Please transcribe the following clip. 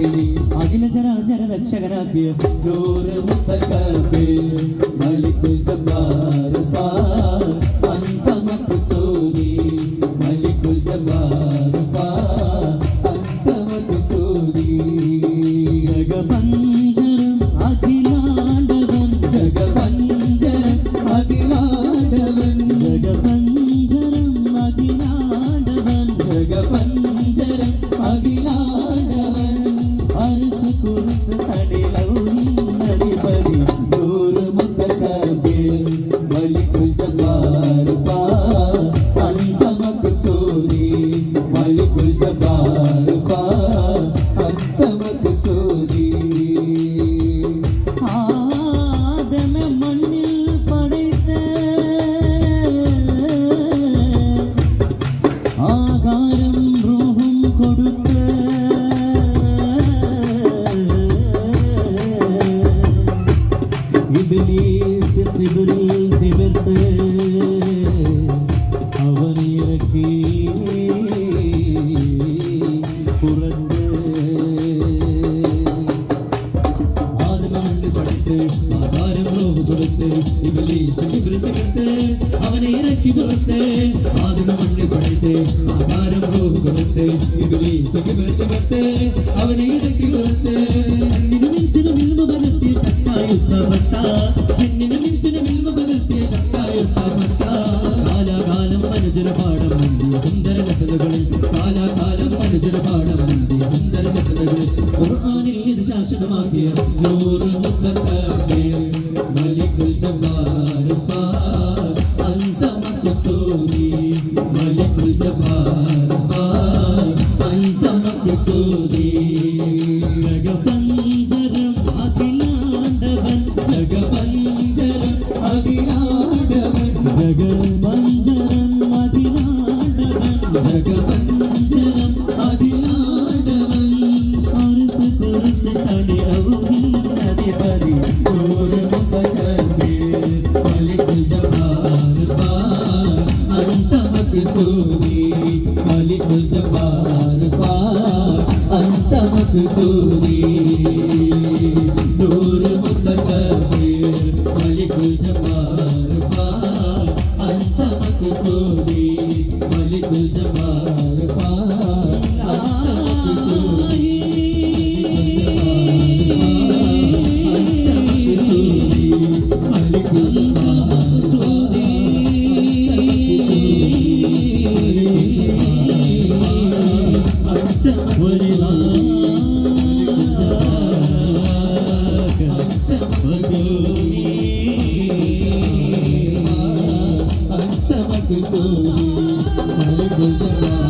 അഖില ചരാചര രക്ഷകനാക്കിയ നൂറ് മുത്തക്കബേ മലിക്കുൽ ജബ്ബാർ ഫാർ അൻത മഖ്സൂദി മലിക്കുൽ ജബ്ബാർ ഫാർ അൻത മഖ്സൂദി ജഗപഞ്ചരം അഖിലാണ്ടവൻ ജഗപഞ്ചരം അഖിലാണ്ടവൻ ജഗപഞ്ചരം അഖിലാണ്ടവൻ ജഗപഞ്ചരം അഖിലാണ്ടവൻ അർശ് കുർസ് തടിലൗഹി നരിപടി നൂറ് മുത്തക്കബീർ മലിക്കുൽ ജബ്ബാർ ഫാർ അൻത മഖ്സൂദി മലിക്കുൽ ജബ്ബാർ ഫാർ അൻത മഖ്സൂദി ആദമ മണ്ണിൽ പടൈത്ത ആകാരം റൂഹും കൊടുത്ത ഇബ്ലീസ് ഖിബ്രിൽ തിബർത്ത് അവനിറക്കി പുറത്ത് ആദമണ്ണ് പടുത്ത് ആകാരം റൂഹ് കൊടുത്ത് ഇബ്ലീസ് ഖിബ്രിൽ തിബർത്ത് അവനെ ഇറക്കി പുറത്ത് ആദമണ്ണ് പടുത്ത് ആകാരം റൂഹ് കൊടുത്ത് ഇബ്ലീസ് ഖിബ്രിൽ തിബർത്ത് അവനെ ഇറക്കി പുറത്ത് മിൻസിനും ഇൽമ പകർത്തിയ ശക്തായുദ്ധമട്ട ചിന്നിനും മിൻസിനും ഇൽമ പകർത്തിയ ശക്തായുദ്ധമട്ട കാലാകാലം മനുജര പാഠം മുന്തിയ സുന്ദര കഥകളിൽ കാലാകാലം മനുജര പാഠം മുന്തിയ സുന്ദര കഥകളിൽ ഖുർആനിൽ ഇത് ശാശ്വതമാക്കിയ നൂറ് മുത്തക്കബീർ മലിക്കുൽ ജബ്ബാർ ഫാർ അൻത മഖ്സൂദി മലിക്കുൽ ജബ്ബാർ ഫാർ അൻത മഖ്സൂദി ജഗപഞ്ചരം അഖിലാണ്ടവൻ ജഗപഞ്ചരം അഖിലാണ്ടവൻ ജഗപഞ്ചരം അഖിലാണ്ടവൻ ജഗപഞ്ചരം അഖിലാണ്ടവൻ അർശ് കുർസ് തടിലൗഹി നരിപടി നൂറ് മുത്തക്കബീർ മലിക്കുൽ ജബ്ബാർ ഫാർ അൻത മഖ്സൂദി മലിക്കുൽ ജബ്ബാർ ഫാർ അൻത മഖ്സൂദി നൂറ് മുത്തക്കബീർ മലിക്കുൽ ജബ്ബാർ ഫാർ അൻത മഖ്സൂദി മലിക്കുൽ ജബ്ബാർ ഫാർ അൻത മഖ്സൂദി മലിക്കുൽ ജബ്ബാർ